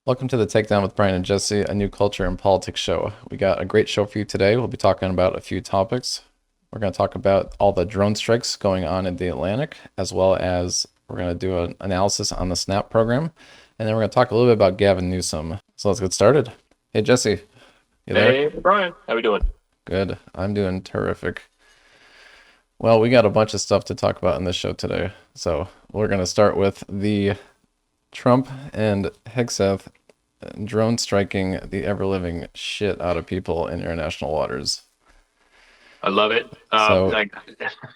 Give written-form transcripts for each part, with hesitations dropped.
Welcome to the Takedown with Brian and Jesse, a new culture and politics show. We got a great show for you today. We'll be talking about a few topics. We're going to talk about all the drone strikes going on in the Atlantic, as well as we're going to do an analysis on the SNAP program. And then we're going to talk a little bit about Gavin Newsom. So let's get started. Hey, Jesse, you there? Hey, Brian, how we doing? Good. I'm doing terrific. Well, we got a bunch of stuff to talk about in this show today. So we're going to start with the Trump and Hegseth drone striking the ever-living shit out of people in international waters. I love it. So Like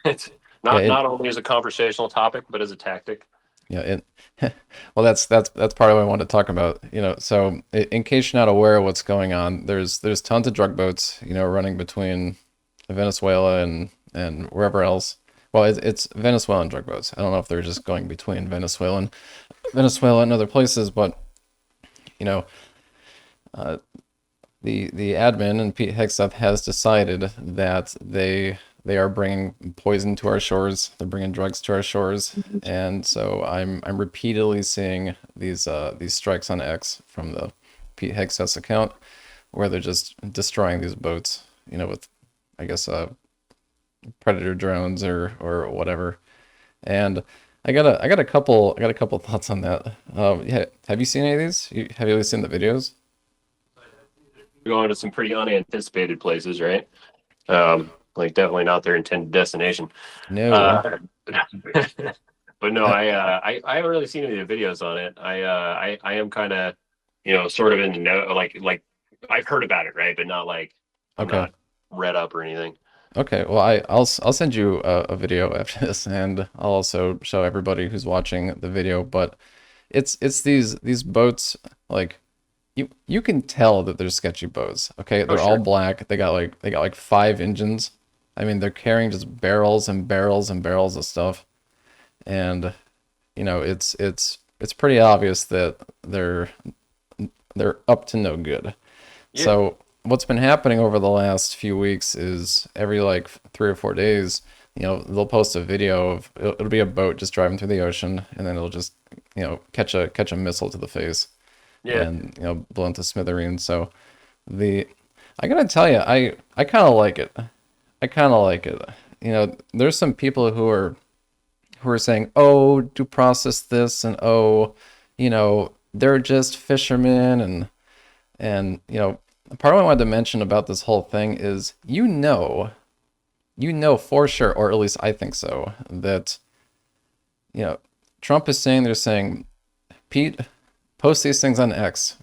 it's yeah, not only as a conversational topic, but as a tactic. it well, that's part of what I wanted to talk about. So in case you're not aware of what's going on, there's tons of drug boats, running between Venezuela and wherever else. Well, it's Venezuelan drug boats. I don't know if they're just going between Venezuela and other places, but you know, uh, the admin and Pete Hegseth has decided that they are bringing poison to our shores. They're bringing drugs to our shores, and so I'm repeatedly seeing these strikes on X from the Pete Hegseth account, where they're just destroying these boats, with I guess predator drones or whatever. And I got a couple thoughts on that. Yeah, have you seen any of these? Have you seen the videos? We're going to some pretty unanticipated places, right? Like definitely not their intended destination. No. Uh, but no, Uh, I haven't really seen any of the videos on it. I am kind of, sort of in the know, like I've heard about it, right? But not like I'm okay. not read up or anything. Okay. Well, I'll send you a video after this, and I'll also show everybody who's watching the video. But it's these boats, like you can tell that they're sketchy boats. Okay, Oh, they're all sure. black. They got like five engines. I mean, they're carrying just barrels and barrels and barrels of stuff, and it's pretty obvious that they're up to no good. Yeah. So what's been happening over the last few weeks is every like 3 or 4 days, they'll post a video of it'll be a boat just driving through the ocean, and then it'll just catch a missile to the face Yeah. and blow into smithereens. So the I gotta tell you, I kind of like it. I kind of like it. There's some people who are saying, oh, due process this, and oh, they're just fishermen, and part of what I wanted to mention about this whole thing is, for sure, or at least I think so, that you know Trump is saying, they're saying, Pete, post these things on X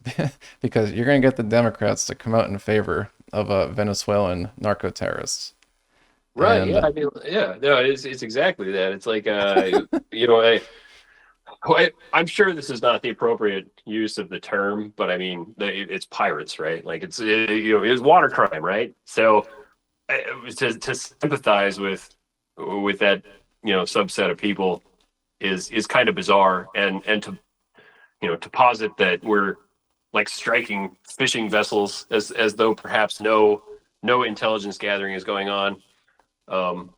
because you're going to get the Democrats to come out in favor of Venezuelan narco terrorists. Right. Yeah. And I mean, yeah. No, it's exactly that. It's like you know, I, I'm sure this is not the appropriate use of the term, but I mean, it's pirates, right? Like it's water crime, right? So to sympathize with that subset of people is kind of bizarre, and to posit that we're like striking fishing vessels as though perhaps no intelligence gathering is going on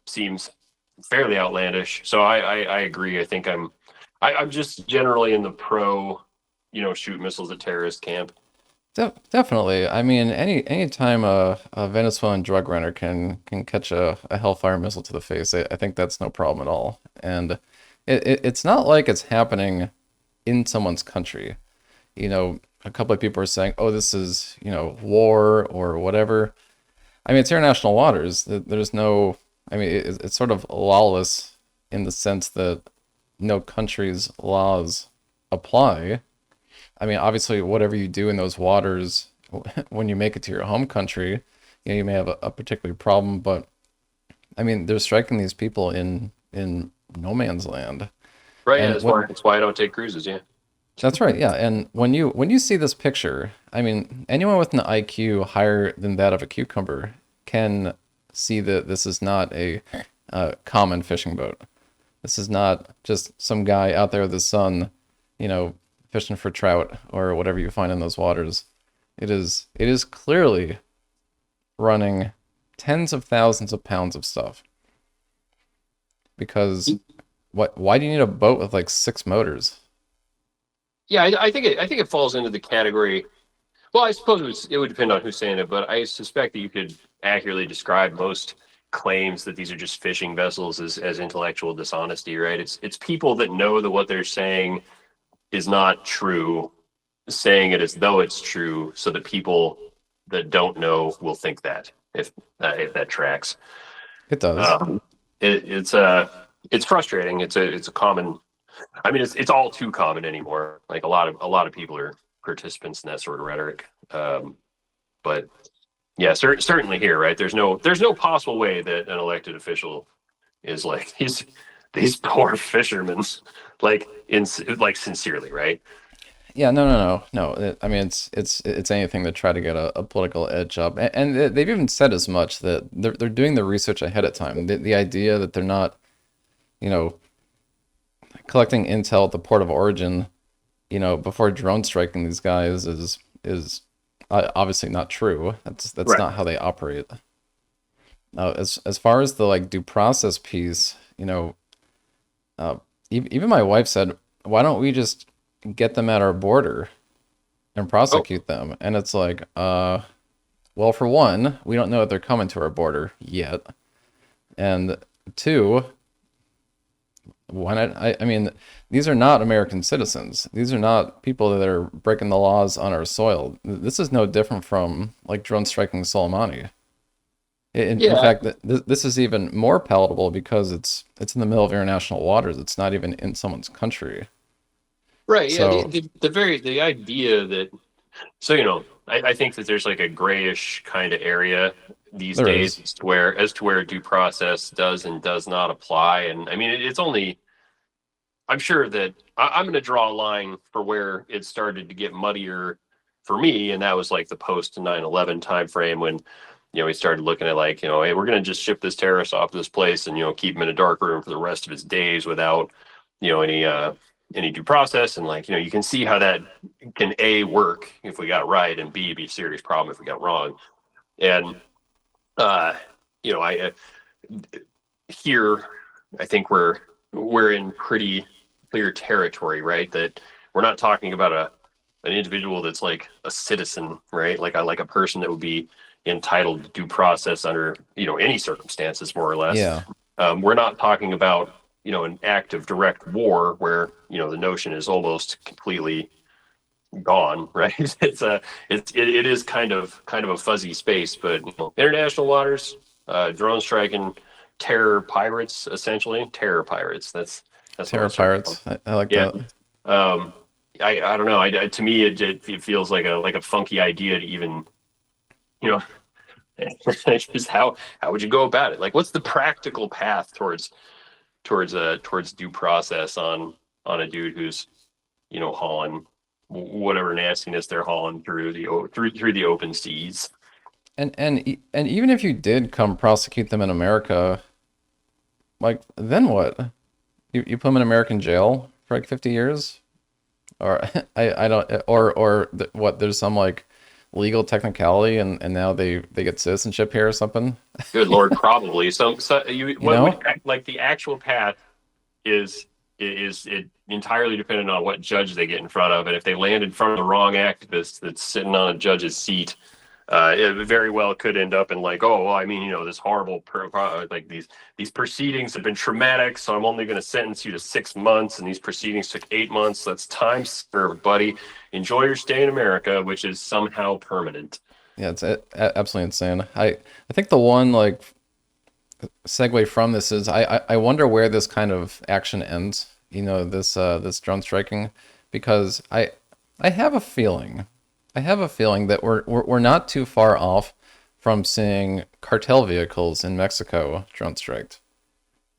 seems fairly outlandish. So I agree. I think I'm just generally in the pro, shoot missiles at terrorist camp. definitely, I mean, any time a Venezuelan drug runner can catch a Hellfire missile to the face, I think that's no problem at all. And it's not like it's happening in someone's country. A couple of people are saying, oh, this is, war or whatever. I mean, it's international waters. There's no, I mean, it's sort of lawless in the sense that no country's laws apply. I mean, obviously, whatever you do in those waters, when you make it to your home country, you may have a particular problem. But I mean, they're striking these people in no man's land. Right. Yeah. And That's why I don't take cruises. Yeah. that's right, yeah. And when you see this picture, I mean, anyone with an IQ higher than that of a cucumber can see that this is not a common fishing boat. This is not just some guy out there with his son, you know, fishing for trout or whatever you find in those waters. It is clearly running tens of thousands of pounds of stuff. Because why do you need a boat with like six motors? Yeah, I think it falls into the category. Well, I suppose it would depend on who's saying it, but I suspect that you could accurately describe most claims that these are just fishing vessels as intellectual dishonesty, right? It's people that know that what they're saying is not true, saying it as though it's true, so that people that don't know will think that if that tracks. It does. Um, it's frustrating. It's a common. I mean, it's all too common anymore. Like a lot of people are participants in that sort of rhetoric. But yeah, certainly here, right? There's no possible way that an elected official is like these poor fishermen, like in like sincerely, right? Yeah, no. I mean, it's anything to try to get a political edge up, and they've even said as much that they're doing the research ahead of time. The idea that they're not, you know, collecting intel at the port of origin, before drone striking these guys is obviously not true. That's Right. not how they operate. As far as the like due process piece, uh, even my wife said, "Why don't we just get them at our border and Oh, prosecute them?" And it's like, well, for one, we don't know if they're coming to our border yet, and two, why not? I mean, these are not American citizens. These are not people that are breaking the laws on our soil. This is no different from like drone striking Soleimani. In yeah, fact, this is even more palatable because it's in the middle of international waters. It's not even in someone's country. right. Yeah, So the idea that so I think that there's like a grayish kind of area these there days is, as to where due process does and does not apply. And I mean, it's only I'm sure that I'm going to draw a line for where it started to get muddier for me, and that was like the post 9/11 timeframe when we started looking at like hey, we're going to just ship this terrorist off to this place and keep him in a dark room for the rest of his days without any due process, and like you can see how that can a work if we got it right, and b be a serious problem if we got it wrong. And uh, I here I think we're in pretty clear territory, right? That we're not talking about an individual that's like a citizen, right? Like a person that would be entitled to due process under any circumstances, more or less. yeah, We're not talking about an act of direct war where the notion is almost completely gone, right? It is kind of a fuzzy space, but international waters, drone striking, terror pirates, essentially terror pirates. That's what terror I'm starting to call pirates. I like yeah. that. Um, I don't know. To me, it feels like a funky idea to even, you know, just how would you go about it? Like, what's the practical path towards due process on a dude who's hauling whatever nastiness they're hauling through through the open seas. And even if you did come prosecute them in America, like then what? You put them in American jail for like 50 years? Or I don't what there's some like legal technicality and now they get citizenship here or something, Good Lord, probably. So you you what would know? like the actual path is is it entirely dependent on what judge they get in front of, and if they land in front of the wrong activist that's sitting on a judge's seat, it very well could end up in like, oh, well, I mean, this horrible like these proceedings have been traumatic, so I'm only going to sentence you to 6 months, and these proceedings took 8 months. That's time served, buddy. Enjoy your stay in America, which is somehow permanent. Yeah, it's absolutely insane. I think the one like segue from this is I wonder where this kind of action ends. This drone striking, because I have a feeling, that we're not too far off from seeing cartel vehicles in Mexico drone striked,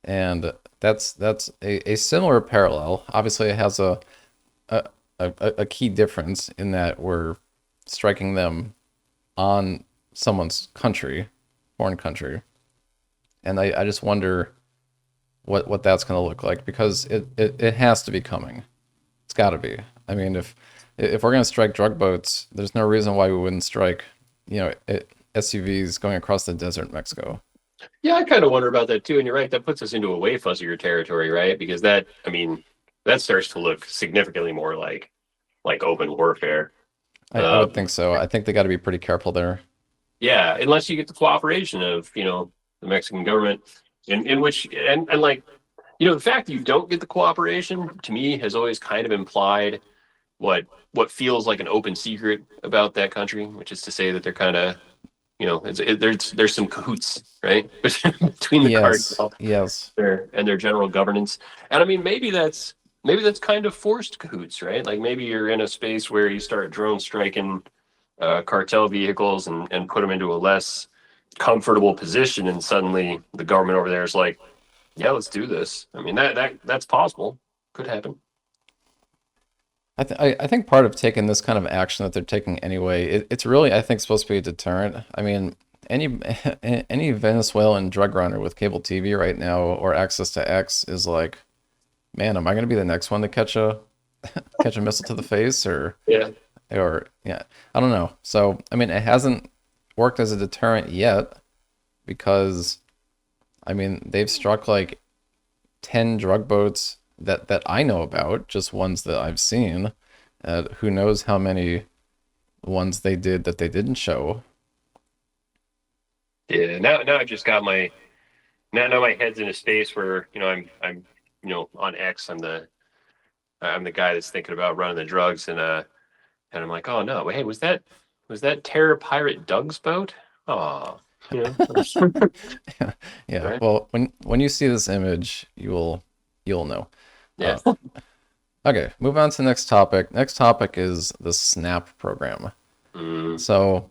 and that's a similar parallel. Obviously, it has a, a key difference in that we're striking them on someone's country, foreign country, and I just wonder what that's going to look like, because it has to be coming. It's got to be. I mean, if we're going to strike drug boats, there's no reason why we wouldn't strike, SUVs going across the desert in Mexico. Yeah, I kind of wonder about that too. And you're right, that puts us into a way fuzzier territory, right? Because I mean, that starts to look significantly more like like open warfare. I would think Um, so. I think they got to be pretty careful there. yeah, unless you get the cooperation of, the Mexican government, in which and like, the fact that you don't get the cooperation to me has always kind of implied what feels like an open secret about that country, which is to say that they're kind of, there's some cahoots, right, between the Yes, cartel yes. and their general governance. And I mean, maybe that's kind of forced cahoots, right? Like maybe you're in a space where you start drone striking cartel vehicles and put them into a less comfortable position, and suddenly the government over there is like, yeah, let's do this. I mean, that's possible. Could happen. I think part of taking this kind of action that they're taking anyway, it's really, I think, supposed to be a deterrent. I mean, any any Venezuelan drug runner with cable TV right now or access to X is like, man, am I going to be the next one to catch a missile to the face Yeah. or yeah, I don't know. So, I mean, it hasn't worked as a deterrent yet because I mean, they've struck like 10 drug boats that I know about, just ones that I've seen. Who knows how many ones they did that they didn't show. Yeah. Now I've just got now my head's in a space where, I'm on X. I'm the guy that's thinking about running the drugs, and I'm like, oh no, hey, was that terror pirate Doug's boat? Oh, Yeah. right? Well, when you see this image, you'll know. Yeah. Okay, move on to the next topic. Next topic is the SNAP program. Mm, So,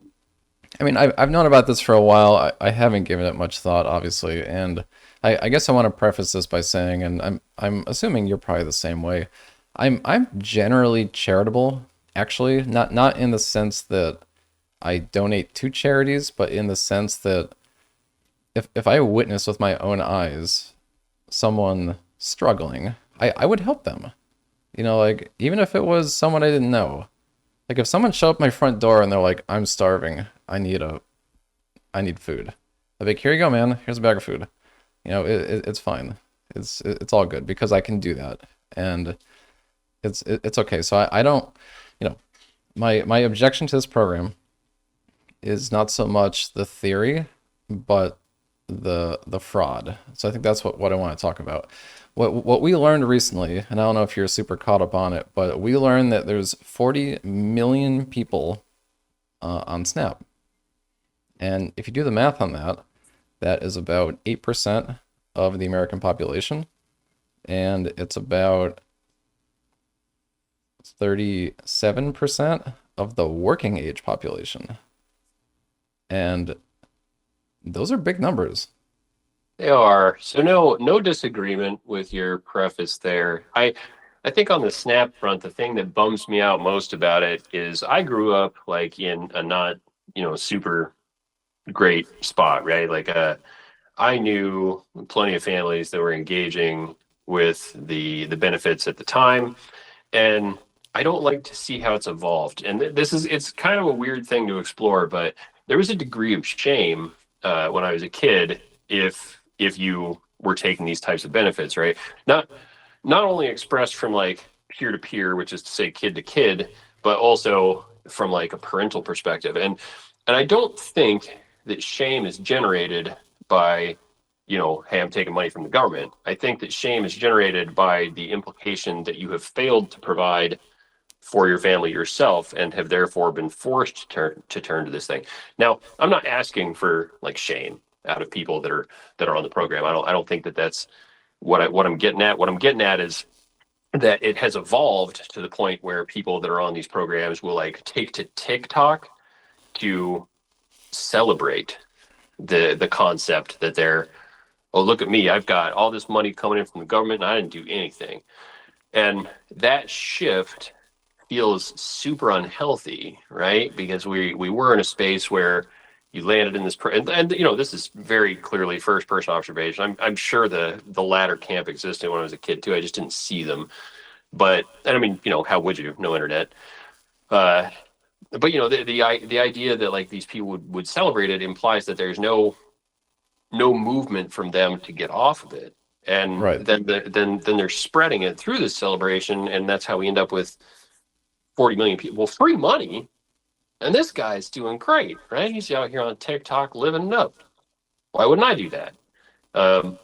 I mean, I've known about this for a while. I haven't given it much thought, obviously, and I guess I want to preface this by saying, and I'm assuming you're probably the same way. I'm generally charitable, actually, not in the sense that I donate to charities, but in the sense that if I witness with my own eyes someone struggling, I would help them. You know, like even if it was someone I didn't know. Like if someone showed up my front door and they're like, "I'm starving. I need food." I'd be like, "Here you go, man. Here's a bag of food." You know, it's fine. It's all good because I can do that, and it's okay. So I don't, you know, my objection to this program is not so much the theory, but the fraud. So I think that's what I want to talk about. What we learned recently, and I don't know if you're super caught up on it, but we learned that there's 40 million people on Snap, and if you do the math on that, that is about 8% of the American population, and it's about 37% of the working age population. And those are big numbers. they are. So no disagreement with your preface there. I think on the Snap front, the thing that bums me out most about it is I grew up like in a not, super great spot, right? Like I knew plenty of families that were engaging with the benefits at the time, and I don't like to see how it's evolved. And it's kind of a weird thing to explore, but there was a degree of shame when I was a kid if you were taking these types of benefits, right? Not not only expressed from like peer to peer, which is to say kid to kid, but also from like a parental perspective. And I don't think that shame is generated by, hey, I'm taking money from the government. I think that shame is generated by the implication that you have failed to provide for your family yourself and have therefore been forced to turn to this thing. Now, I'm not asking for like shame out of people that are on the program. I don't think that that's what I'm getting at. What I'm getting at is that it has evolved to the point where people that are on these programs will like take to TikTok to celebrate the concept that they're, oh, look at me, I've got all this money coming in from the government and I didn't do anything. And that shift feels super unhealthy, right? Because we were in a space where you landed in this and this is very clearly first person observation. I'm sure the latter camp existed when I was a kid too. I just didn't see them. But and I mean, how would you? No internet. Uh, but the idea that like these people would celebrate it implies that there's no movement from them to get off of it, and Right. then they're spreading it through this celebration, and that's how we end up with 40 million people. Well, free money, and this guy's doing great, right? He's out here on TikTok living it up. Why wouldn't I do that? Um,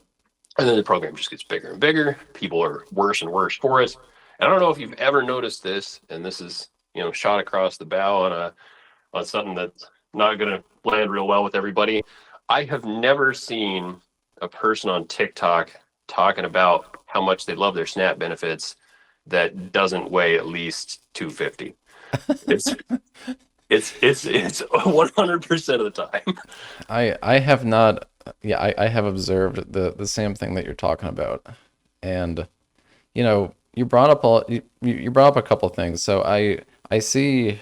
and then the program just gets bigger and bigger. People are worse and worse for it. And I don't know if you've ever noticed this, and this is, shot across the bow on something that's not going to land real well with everybody. I have never seen a person on TikTok talking about how much they love their SNAP benefits that doesn't weigh at least 250. It's it's 100% of the time. I have not. Yeah, I have observed the same thing that you're talking about, and you brought up you brought up a couple things. So I see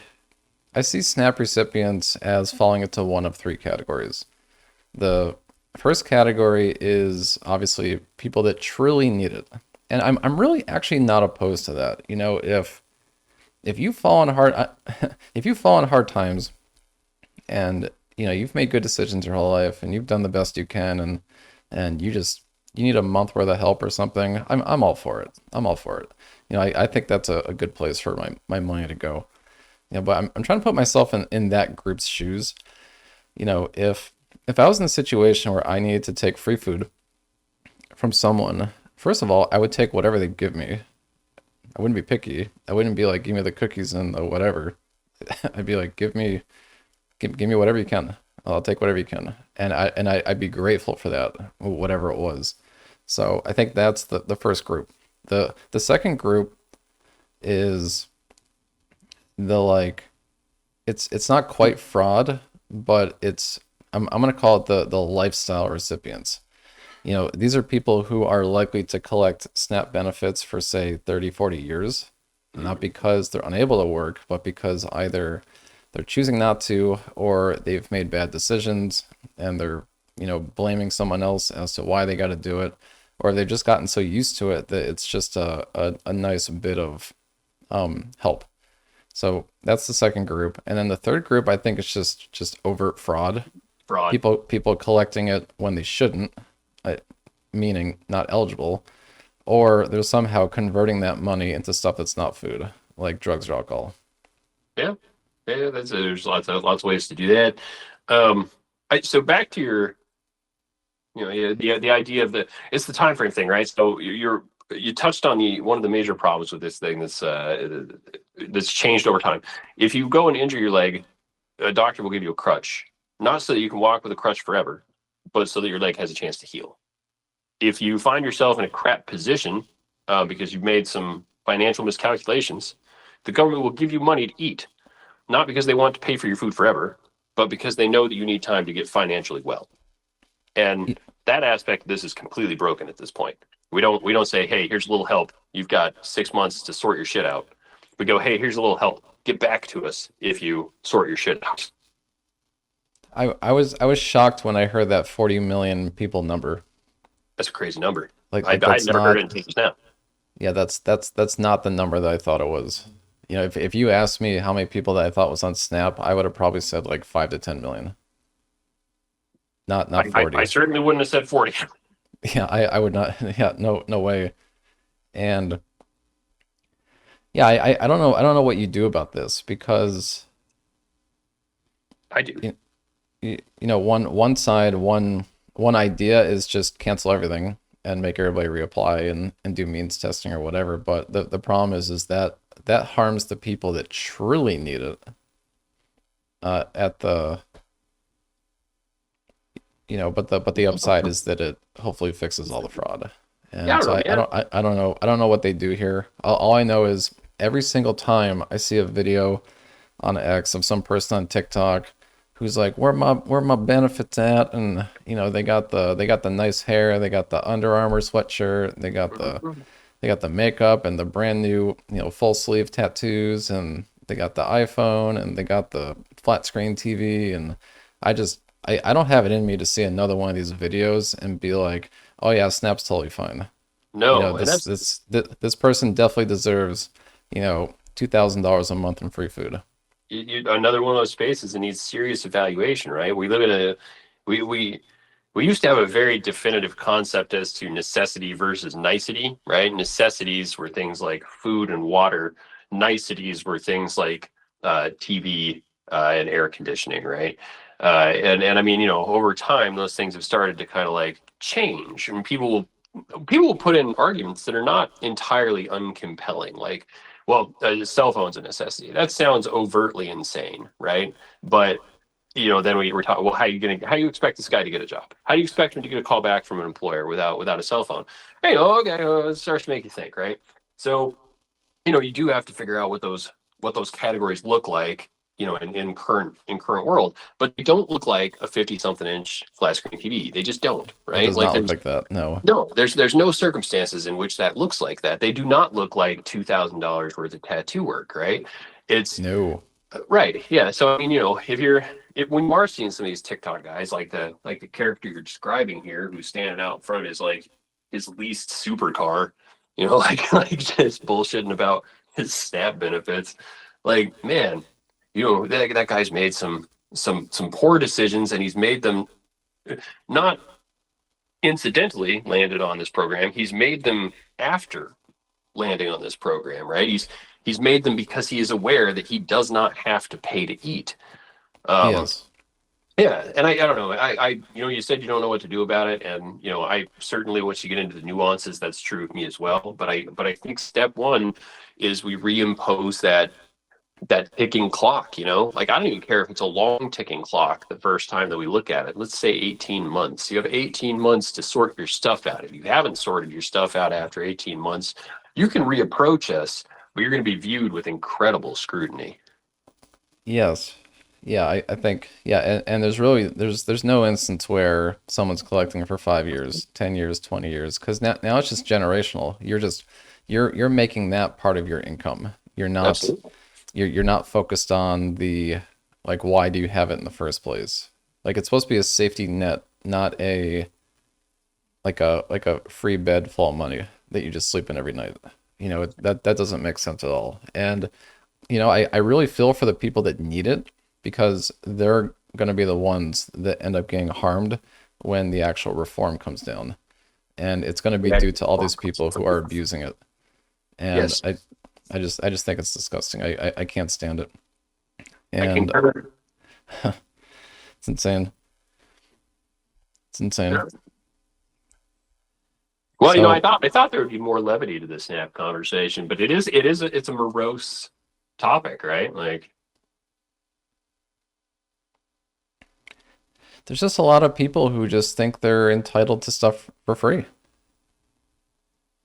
I see SNAP recipients as falling into one of three categories. The first category is obviously people that truly need it, and I'm really actually not opposed to that. If you fall on hard if you fall on hard times and you've made good decisions your whole life and you've done the best you can and you need a month worth of help or something, I'm all for it. I'm all for it. I think that's a good place for my money to go. But I'm trying to put myself in that group's shoes. If I was in a situation where I needed to take free food from someone, first of all, I would take whatever they give me. I wouldn't be picky. I wouldn't be like, give me the cookies and the whatever. I'd be like, give me whatever you can. I'll take whatever you can. I'd be grateful for that, whatever it was. So I think that's the first group. The second group is the like it's not quite fraud, but I'm gonna call it the lifestyle recipients. These are people who are likely to collect SNAP benefits for say 30, 40 years, not because they're unable to work, but because either they're choosing not to or they've made bad decisions and they're, blaming someone else as to why they got to do it, or they've just gotten so used to it that it's just a nice bit of help. So that's the second group. And then the third group, I think it's just overt fraud. Fraud. People collecting it when they shouldn't, meaning not eligible, or they're somehow converting that money into stuff that's not food, like drugs or alcohol. Yeah, yeah. There's lots of ways to do that. So back to your, yeah, the idea of it's the time frame thing, right? So you touched on one of the major problems with this thing that's changed over time. If you go and injure your leg, a doctor will give you a crutch, not so that you can walk with a crutch forever, but so that your leg has a chance to heal. If you find yourself in a crap position because you've made some financial miscalculations, the government will give you money to eat, not because they want to pay for your food forever, but because they know that you need time to get financially well. And that aspect of this is completely broken at this point. We don't say, hey, here's a little help. You've got 6 months to sort your shit out. We go, hey, here's a little help. Get back to us if you sort your shit out. I was shocked when I heard that 40 million people number. That's a crazy number. Like I'd that's never heard not. it until just now. Yeah, that's not the number that I thought it was. If you asked me how many people that I thought was on Snap, I would have probably said like 5 to 10 million. Not I 40. certainly wouldn't have said 40. Yeah, I would not. Yeah, no way. And yeah, I don't know what you do about this because I do. you, one side, one idea is just cancel everything and make everybody reapply and do means testing or whatever. But the problem is that harms the people that truly need it. At the but the upside is that it hopefully fixes all the fraud. Yeah, I And don't so know. I Yeah. don't I don't know what they do here. All I know is every single time I see a video on X of some person on TikTok who's like, where my benefits at? And they got the nice hair, they got the Under Armour sweatshirt, they got the makeup and the brand new, full sleeve tattoos, and they got the iPhone and they got the flat screen TV, and I don't have it in me to see another one of these videos and be like, oh yeah, Snap's totally fine. No, and This person definitely deserves, $2,000 a month in free food. another one of those spaces that needs serious evaluation, right? We live in we used to have a very definitive concept as to necessity versus nicety, right? Necessities were things like food and water. niceties were things like TV and air conditioning, right? And I mean, over time, those things have started to kind of like change, and people will put in arguments that are not entirely uncompelling, like, well, cell phone's a necessity. That sounds overtly insane, right? But then we're talking, well, how do you expect this guy to get a job? How do you expect him to get a call back from an employer without a cell phone? Hey, okay, it starts to make you think, right? So, you do have to figure out what those categories look like, in current world, but they don't look like a 50 something inch flat screen TV. They just don't, It right? does Like not look there's like that. No. no, there's no circumstances in which that looks like that. They do not look like $2,000 worth of tattoo work, right? It's No. right. Yeah. So I mean, if when you are seeing some of these TikTok guys, like the character you're describing here, who's standing out in front is like his leased supercar, like just bullshitting about his SNAP benefits. Like, man, that guy's made some poor decisions, and he's made them not incidentally landed on this program. He's made them after landing on this program, right? He's made them because he is aware that he does not have to pay to eat. Um, Yes. yeah, and I don't know. You said you don't know what to do about it, and I certainly, once you get into the nuances, that's true of me as well. But I think step one is we reimpose that ticking clock. Like, I don't even care if it's a long ticking clock the first time that we look at it. Let's say 18 months. You have 18 months to sort your stuff out. If you haven't sorted your stuff out after 18 months, you can reapproach us, but you're going to be viewed with incredible scrutiny. Yes. Yeah, I think yeah, and there's no instance where someone's collecting for 5 years, 10 years, 20 years, because now it's just generational. You're making that part of your income. Absolutely. You're not focused on the like why do you have it in the first place? Like it's supposed to be a safety net, not a like a free bed full of money that you just sleep in every night. That doesn't make sense at all. And I really feel for the people that need it because they're going to be the ones that end up getting harmed when the actual reform comes down. And it's going to be Yeah. due to all these people who are abusing it. And Yes, I just think it's disgusting. I can't stand it. I And concur. it's insane. It's insane. Yeah. Well, I So thought there would be more levity to the snap conversation, but it's a morose topic, right? Like, there's just a lot of people who just think they're entitled to stuff for free.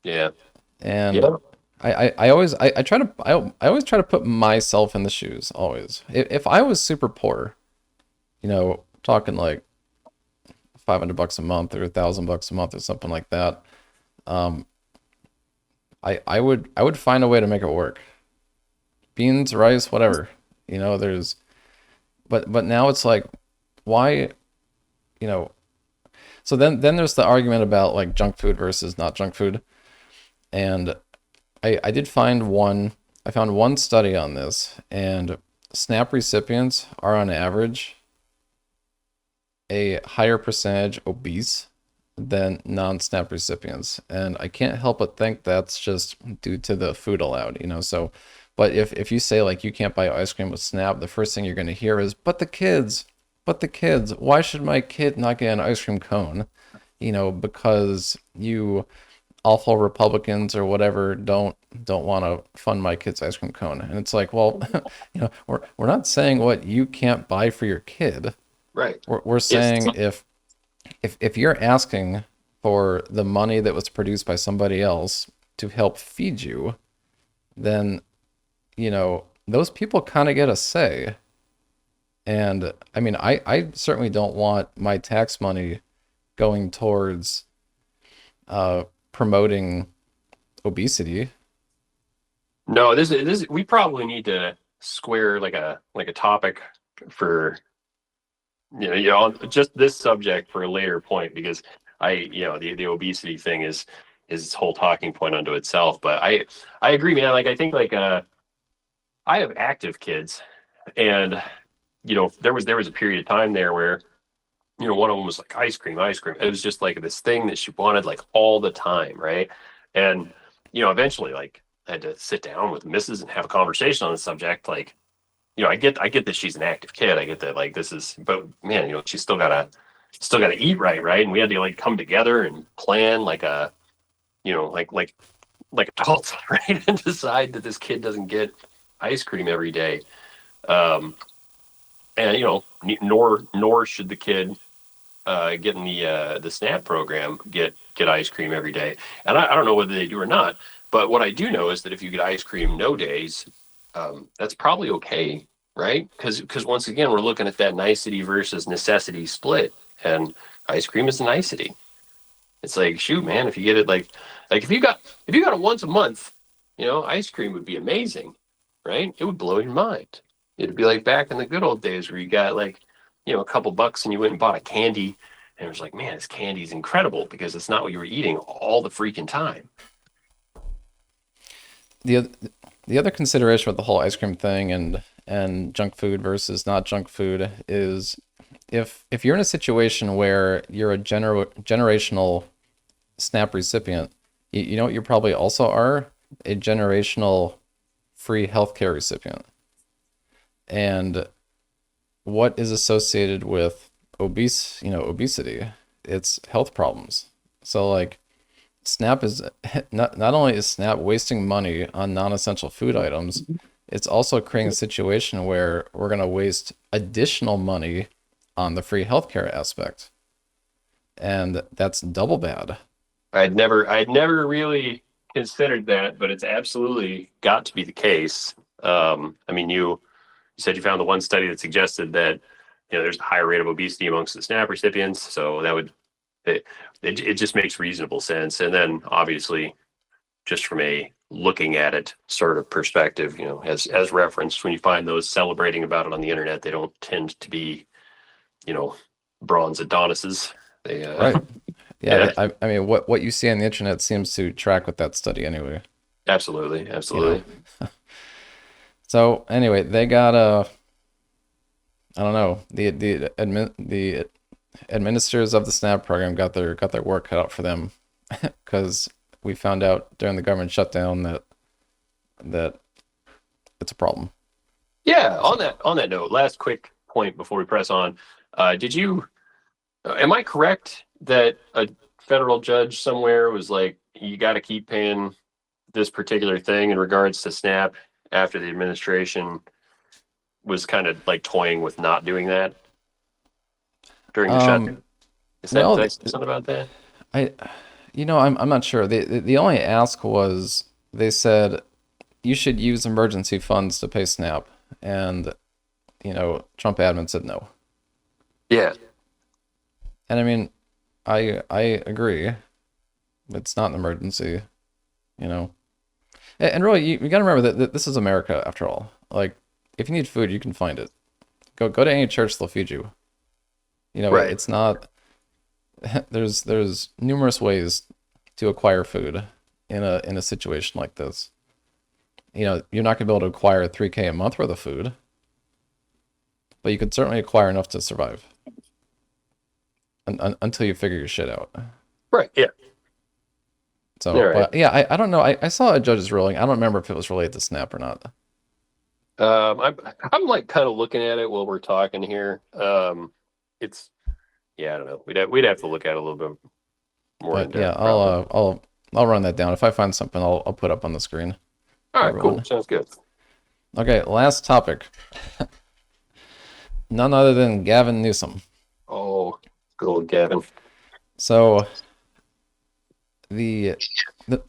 yeah, And yeah, I try to I always try to put myself in the shoes always. If I was super poor, talking like $500 a month or $1,000 a month or something like that, um, I would find a way to make it work. Beans, rice, whatever. There's but now it's like why, you know, so then there's the argument about like junk food versus not junk food. And I did find one I found one study on this, and SNAP recipients are on average a higher percentage obese than non-SNAP recipients. And I can't help but think that's just due to the food allowed. So, but if you say like you can't buy ice cream with SNAP, the first thing you're going to hear is, but the kids, why should my kid not get an ice cream cone? Because you awful Republicans or whatever don't want to fund my kid's ice cream cone. And it's like, well, we're not saying what you can't buy for your kid. right. We're It's saying if you're asking for the money that was produced by somebody else to help feed you, then those people kind of get a say. And I mean, I certainly don't want my tax money going towards promoting obesity. no, this we probably need to square like a topic for just this subject for a later point, because the obesity thing is its whole talking point unto itself. But I agree, man. Like, I think, like, I have active kids, and there was a period of time there where one of them was like ice cream, ice cream. It was just like this thing that she wanted like all the time, right? And eventually, like, I had to sit down with Mrs. and have a conversation on the subject. Like, I get that she's an active kid. I get that like this is, but man, she's still gotta eat right, right? And we had to like come together and plan like a, like adults, right? And decide that this kid doesn't get ice cream every day. Um, and nor should the kid getting the SNAP program get ice cream every day. And I don't know whether they do or not, but what I do know is that if you get ice cream no days, that's probably okay, right? Because once again, we're looking at that nicety versus necessity split, and ice cream is a nicety. It's like, shoot, man, if you get it like if you got it once a month, ice cream would be amazing, right? It would blow your mind. It'd be like back in the good old days where you got like, a couple bucks and you went and bought a candy, and it was like, man, this candy's incredible because it's not what you were eating all the freaking time. The the other consideration with the whole ice cream thing and junk food versus not junk food is if you're in a situation where you're a generational SNAP recipient, you know what you probably also are? A generational free healthcare recipient. And what is associated with obesity? It's health problems. So like SNAP is not only is SNAP wasting money on non-essential food items, it's also creating a situation where we're going to waste additional money on the free healthcare aspect. And that's double bad. I'd never really considered that, but it's absolutely got to be the case. I mean, you said you found the one study that suggested that there's a higher rate of obesity amongst the SNAP recipients, so that would it, it just makes reasonable sense. And then obviously, just from a looking at it sort of perspective, as referenced, when you find those celebrating about it on the internet, they don't tend to be, you know, bronze Adonises. They, Right. Yeah, yeah, I mean, what you see on the internet seems to track with that study anyway, absolutely, you know. absolutely. So anyway, they got I don't know, the administrators of the SNAP program got their work cut out for them because we found out during the government shutdown that it's a problem. Yeah. So On that note, last quick point before we press on. Did you? Am I correct that a federal judge somewhere was like, you got to keep paying this particular thing in regards to SNAP after the administration was kind of like toying with not doing that during the um shutdown? Did well, I say something about that? I I'm not sure. The only ask was they said you should use emergency funds to pay SNAP, and Trump admin said no. Yeah. And I mean, I agree. It's not an emergency, you know. And really, you got to remember that this is America after all. Like, if you need food, you can find it. Go to any church, they'll feed you. Right. It's not. There's numerous ways to acquire food in a situation like this. You're not gonna be able to acquire 3K a month worth of food, but you could certainly acquire enough to survive until you figure your shit out. Right. Yeah. All So, right. but yeah, I don't know. I saw a judge's ruling. I don't remember if it was related to SNAP or not. I'm like kind of looking at it while we're talking here. It's yeah, I don't know. We'd have to look at it a little bit more in But yeah, depth, probably. I'll run that down. If I find something, I'll put up on the screen All for right, cool. everyone. Sounds good. Okay, last topic. None other than Gavin Newsom. Oh, good old Gavin. So the the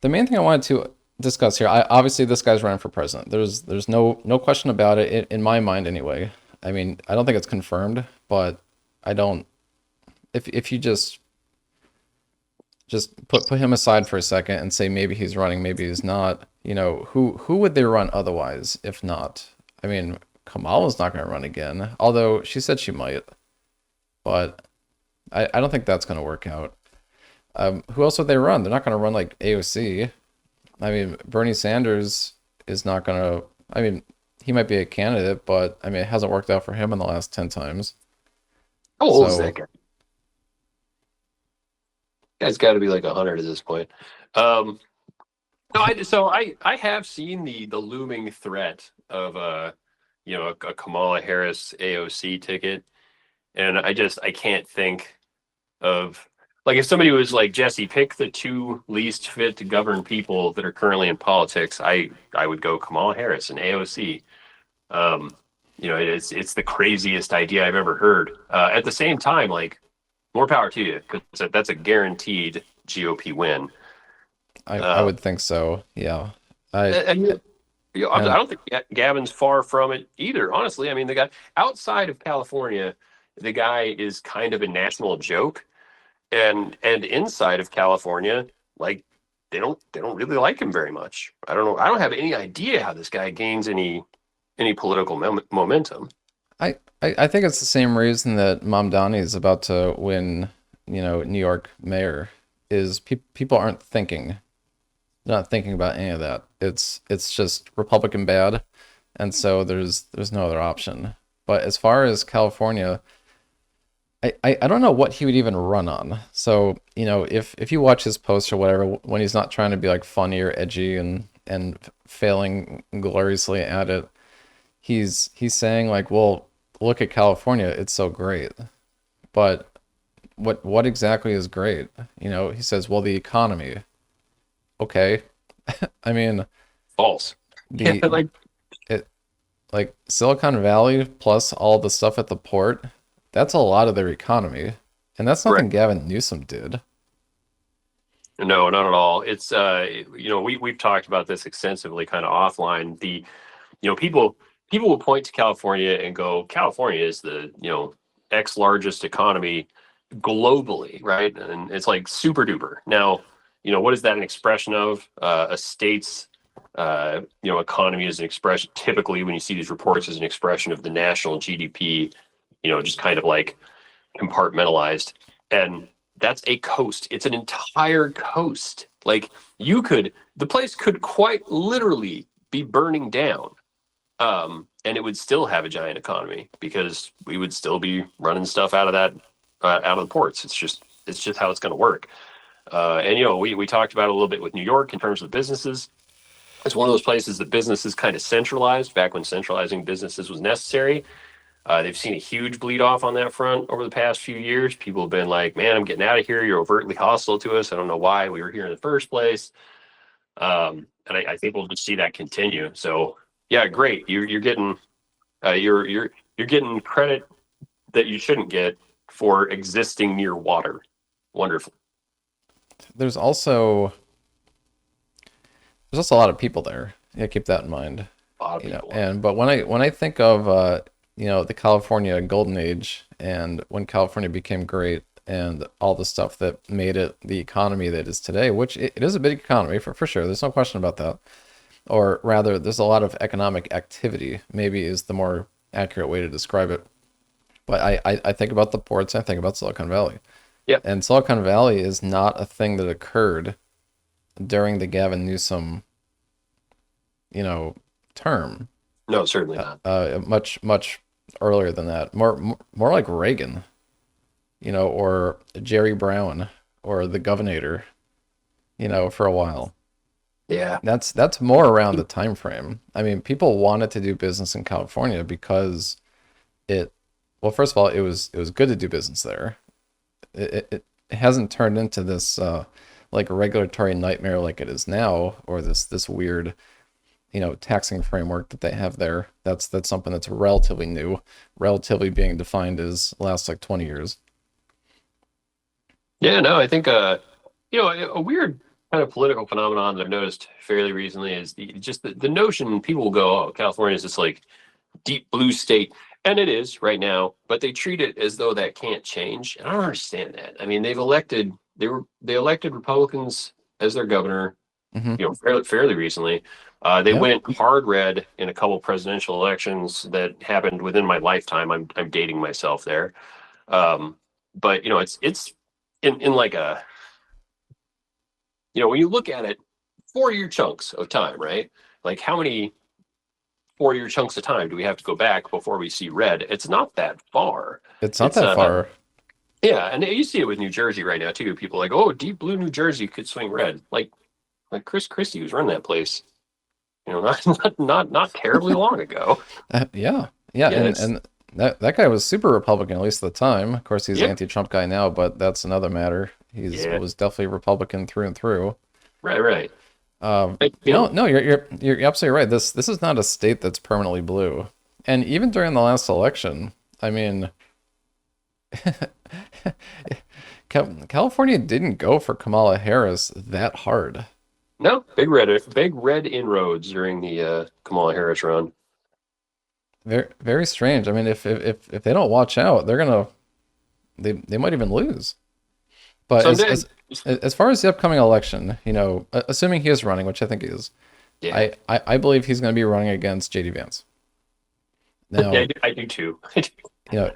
the main thing I wanted to discuss here, obviously this guy's running for president. There's no question about it in my mind anyway. I mean, I don't think it's confirmed, but I don't. If you just put him aside for a second and say maybe he's running, maybe he's not. Who would they run otherwise if not? I mean, Kamala's not going to run again, although she said she might, but I don't think that's going to work out. Who else would they run? They're not going to run like AOC. I mean, Bernie Sanders is not going to. I mean, he might be a candidate, but I mean, it hasn't worked out for him in the last 10 times. How old is that So, guy? Guy's got to be like 100 at this point. Um, No, I have seen the looming threat of a Kamala Harris AOC ticket, and I can't think of, like, if somebody was like, Jesse, pick the two least fit to govern people that are currently in politics, I would go Kamala Harris and AOC. Um, it's the craziest idea I've ever heard. At the same time, like, more power to you, because that's a guaranteed GOP win. I Uh, would think so. Yeah. I and I and don't think Gavin's far from it either. Honestly, I mean, the guy outside of California, the guy is kind of a national joke, and inside of California, like, they don't really like him very much. I don't know. I don't have any idea how this guy gains any political momentum. I think it's the same reason that Mamdani is about to win, New York mayor, is people aren't thinking. They're not thinking about any of that. It's just Republican bad, and so there's no other option. But as far as California, I don't know what he would even run on. So, if you watch his posts or whatever, when he's not trying to be like funny or edgy and failing gloriously at it, he's saying like, well, look at California, it's so great. But what exactly is great? He says, well, the economy. Okay. I mean, False. Yeah, the like, it like Silicon Valley plus all the stuff at the port, that's a lot of their economy. And that's right. nothing Gavin Newsom did. No, not at all. It's we've talked about this extensively, kind of offline. People will point to California and go, California is the X largest economy globally, right? And it's like super duper. Now, what is that an expression of? A state's economy is an expression, typically when you see these reports, is an expression of the national GDP, just kind of like compartmentalized. And that's a coast. It's an entire coast. Like, the place could quite literally be burning down. And it would still have a giant economy because we would still be running stuff out of that, out of the ports. It's just how it's going to work. And we talked about it a little bit with New York in terms of businesses. It's one of those places that businesses kind of centralized back when centralizing businesses was necessary. They've seen a huge bleed off on that front over the past few years. People have been like, "Man, I'm getting out of here. You're overtly hostile to us. I don't know why we were here in the first place." And I think we'll just see that continue. So yeah, great. You're getting you're getting credit that you shouldn't get for existing near water. Wonderful. There's also there's also a lot of people there. Yeah, keep that in mind. A lot of people. And but when I think of the California golden age and when California became great and all the stuff that made it the economy that is today, which it is a big economy for sure. There's no question about that. Or rather, there's a lot of economic activity, maybe is the more accurate way to describe it. But I think about the ports, I think about Silicon Valley. Yeah. And Silicon Valley is not a thing that occurred during the Gavin Newsom, term. No, certainly not. Much earlier than that. More like Reagan, or Jerry Brown or the Governor, for a while. Yeah. That's more around the time frame. I mean, people wanted to do business in California because it, well, first of all, it was good to do business there. It hasn't turned into this like regulatory nightmare like it is now, or this weird, taxing framework that they have there. That's something that's relatively new, relatively being defined as last like 20 years. Yeah, no, I think a weird kind of political phenomenon that I've noticed fairly recently is the notion people will go, oh, California is this like deep blue state. And it is right now, but they treat it as though that can't change. And I don't understand that. I mean, they elected Republicans as their governor, Hmm. fairly recently. They Yeah. went hard red in a couple presidential elections that happened within my lifetime. I'm dating myself there. Um, but it's in like when you look at it, 4 year chunks of time, right? Like, how many 4 year chunks of time do we have to go back before we see red? It's not that far. It's not It's that far. yeah, and you see it with New Jersey right now too. People are like, oh, deep blue New Jersey could swing red. Like, Like Chris Christie was running that place, not terribly long ago. Yeah, yeah, Yeah, and that guy was super Republican, at least at the time. Of course, he's yeah, anti-Trump guy now, but that's another matter. He's yeah, was definitely Republican through and through. right, right. Um, Like, no, no, you're absolutely right. This is not a state that's permanently blue. And even during the last election, I mean, California didn't go for Kamala Harris that hard. no, big red inroads during the Kamala Harris run. Very, very strange. I mean, if they don't watch out, they might even lose. But Someday, as far as the upcoming election, assuming he is running, which I think he is, yeah, I believe he's going to be running against JD Vance. yeah, Now, I do too. you know,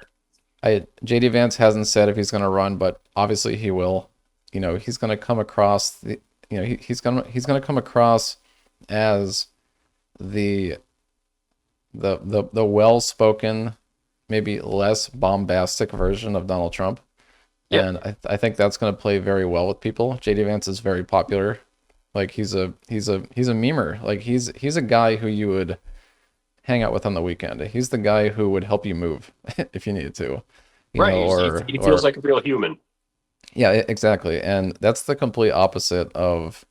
JD Vance hasn't said if he's going to run, but obviously he will. He's going to come across he's going to come across as the the well-spoken, maybe less bombastic version of Donald Trump. Yep, And I think that's going to play very well with people. JD Vance is very popular. Like he's a memer. Like he's a guy who you would hang out with on the weekend. He's the guy who would help you move if you needed to, right. He feels or like a real human. yeah, exactly. And that's the complete opposite of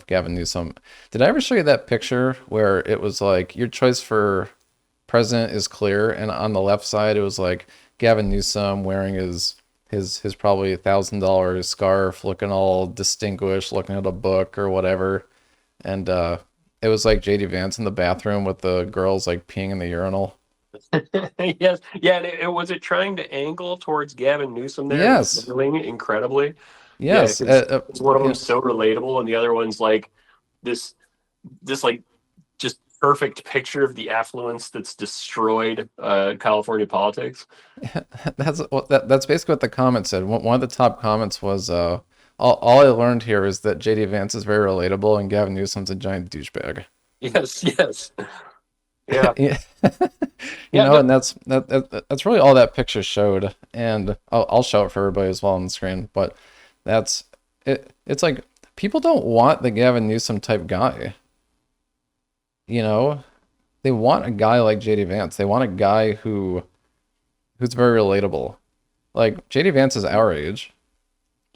Gavin Newsom. Did I ever show you that picture where it was like your choice for president is clear, and on the left side it was like Gavin Newsom wearing his probably $1,000 scarf, looking all distinguished, looking at a book or whatever, and it was like JD Vance in the bathroom with the girls like peeing in the urinal. Yes, yeah. And was it trying to angle towards Gavin Newsom there and Yes, smiling incredibly? Yeah, yes, because one of yeah. them's so relatable, and the other one's like this, like just perfect picture of the affluence that's destroyed California politics. That's basically what the comment said. One of the top comments was, all I learned here is that JD Vance is very relatable and Gavin Newsom's a giant douchebag. Yes, yes, yeah, Yeah. yeah. No, And that's really all that picture showed. And I'll show it for everybody as well on the screen. But that's it. It's like people don't want the Gavin Newsom type guy. You know, they want a guy like JD Vance. They want a guy who's very relatable. Like JD Vance is our age,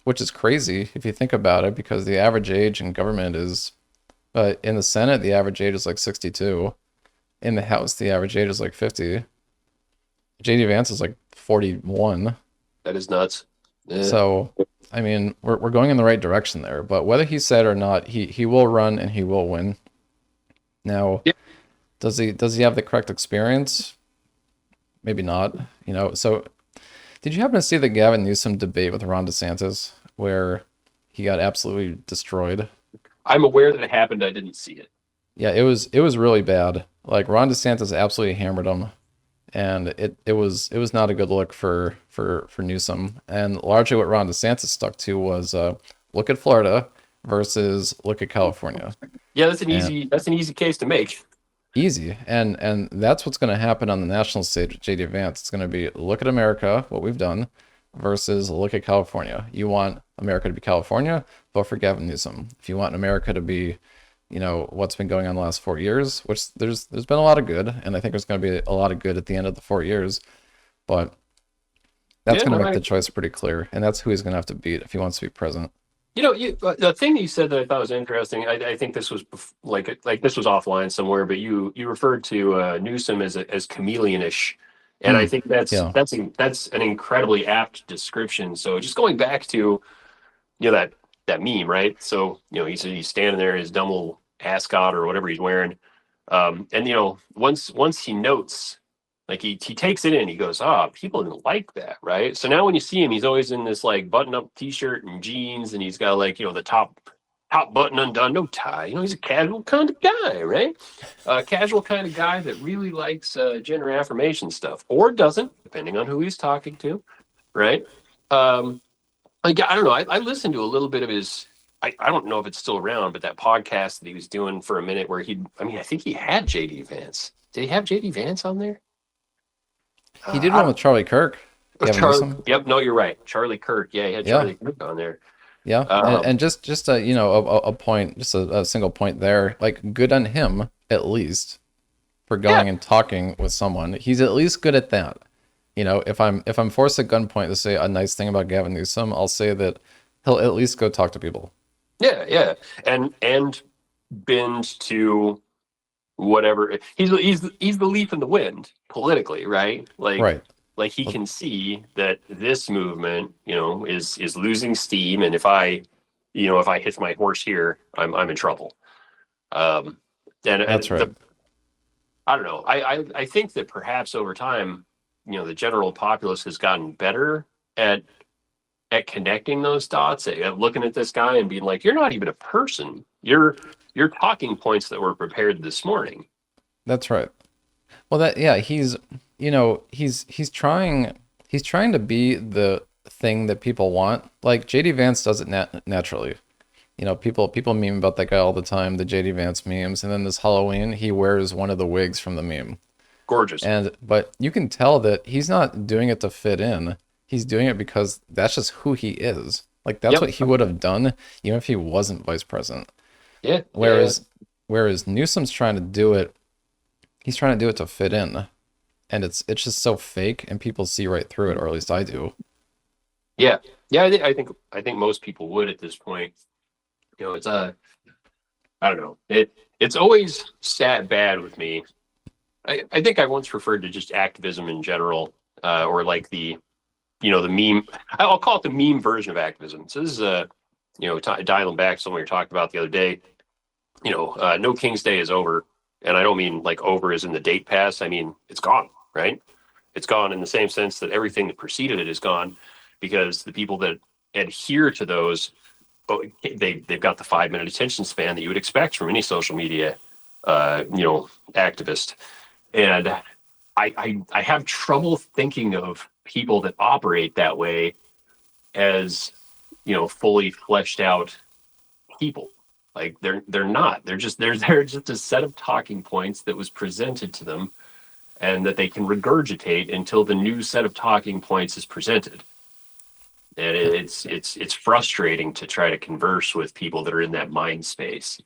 which is crazy if you think about it, because the average age in government is, in the Senate, the average age is like 62. In the House, the average age is like 50. JD Vance is like 41. that is nuts. Yeah. So, I mean, we're going in the right direction there. But whether he said or not, he will run and he will win. Now, Yeah. does he have the correct experience? Maybe not. So did you happen to see the Gavin Newsom debate with Ron DeSantis where he got absolutely destroyed? I'm aware that it happened. I didn't see it. Yeah, it was really bad. Like Ron DeSantis absolutely hammered him, and it was not a good look for Newsom. And largely what Ron DeSantis stuck to was look at Florida versus look at California. Yeah, And that's an easy case to make. easy. And that's what's going to happen on the national stage with JD Vance. It's going to be look at America, what we've done, versus look at California. You want America to be California, vote for Gavin Newsom. If you want America to be, what's been going on the last 4 years, which there's been a lot of good, and I think there's going to be a lot of good at the end of the 4 years, but that's Yeah, going no, to make the choice pretty clear, and that's who he's going to have to beat if he wants to be president. the thing that you said that I thought was interesting. I think this was like this was offline somewhere, but you referred to Newsom as chameleonish, and I Hmm. think Yeah. that's an incredibly apt description. So just going back to that meme, right? So he's standing there, his dumb little ascot or whatever he's wearing, and once he notes. Like he takes it in, he goes, people didn't like that, right? So now when you see him, he's always in this like button-up t-shirt and jeans, and he's got like, the top button undone, no tie. He's a casual kind of guy, right? Casual kind of guy that really likes gender affirmation stuff, or doesn't, depending on who he's talking to, right? Like I don't know. I listened to a little bit of his. I don't know if it's still around, but that podcast that he was doing for a minute where I think he had JD Vance. Did he have JD Vance on there? He did I one with Charlie Kirk, Gavin Charlie. Newsom. Yep. No, you're right. Charlie Kirk. Yeah, he had Yeah. Charlie Kirk on there. Yeah, Um, and just a a point, just a single point there. Like good on him at least for yeah, going and talking with someone. He's at least good at that. If I'm forced at gunpoint to say a nice thing about Gavin Newsom, I'll say that he'll at least go talk to people. yeah, yeah, and bend to whatever. He's the leaf in the wind politically, right? Right. Like he Well, can see that this movement, is losing steam, and if I hit my horse here, I'm in trouble. Um, that's and right. the I don't know. I think that perhaps over time, the general populace has gotten better at connecting those dots, at looking at this guy and being like, you're not even a person. You're talking points that were prepared this morning. That's right. Well, that yeah, he's trying to be the thing that people want. Like JD Vance does it naturally. People meme about that guy all the time, the JD Vance memes, and then this Halloween he wears one of the wigs from the meme. Gorgeous. And but you can tell that he's not doing it to fit in. He's doing it because that's just who he is. Like that's Yep. what he would have done even if he wasn't vice president. Yeah. Yeah. Yeah. Whereas Newsom's trying to do it, he's trying to do it to fit in. And it's just so fake and people see right through it, or at least I do. Yeah. Yeah. I think most people would at this point. It's I don't know. It's always sat bad with me. I think I once referred to just activism in general, or like the meme. I'll call it the meme version of activism. So this is dialing back to something we were talking about the other day. No King's Day is over, and I don't mean like over as in the date passed. I mean it's gone, right? It's gone in the same sense that everything that preceded it is gone, because the people that adhere to those, oh, they've got the 5 minute attention span that you would expect from any social media, activist. And I have trouble thinking of people that operate that way as fully fleshed out people. Like they're not. They're just a set of talking points that was presented to them, and that they can regurgitate until the new set of talking points is presented. And it's frustrating to try to converse with people that are in that mind space.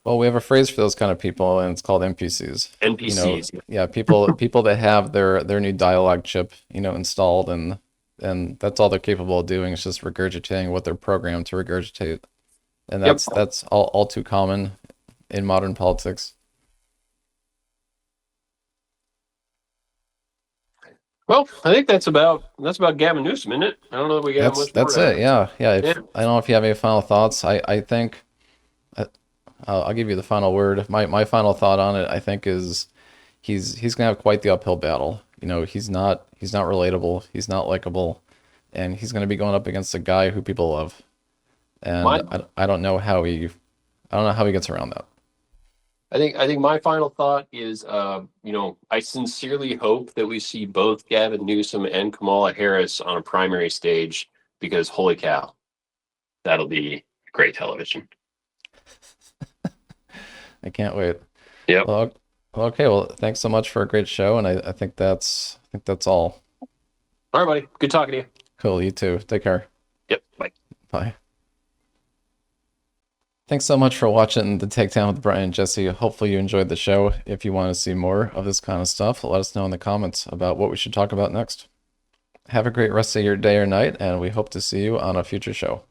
Well, we have a phrase for those kind of people, and it's called NPCs. NPCs. Yeah, people that have their new dialogue chip, installed, and that's all they're capable of doing is just regurgitating what they're programmed to regurgitate, and Yep. that's all too common in modern politics. Well, I think that's about Gavin Newsom, isn't it? I don't know if we got That's much more that's to it. add. Yeah, yeah. Yeah. If I don't know if you have any final thoughts, I think I'll give you the final word. My final thought on it, I think, is he's gonna have quite the uphill battle. He's not relatable. He's not likable, and he's gonna be going up against a guy who people love. And My I don't know how he gets around that. I think my final thought is, I sincerely hope that we see both Gavin Newsom and Kamala Harris on a primary stage, because holy cow, that'll be great television. I can't wait. Yep. Well, okay. Well, thanks so much for a great show, and I think that's all. All right, buddy. Good talking to you. Cool. You too. Take care. Yep. Bye. Bye. Thanks so much for watching the Takedown with Brian and Jesse. Hopefully you enjoyed the show. If you want to see more of this kind of stuff, let us know in the comments about what we should talk about next. Have a great rest of your day or night, and we hope to see you on a future show.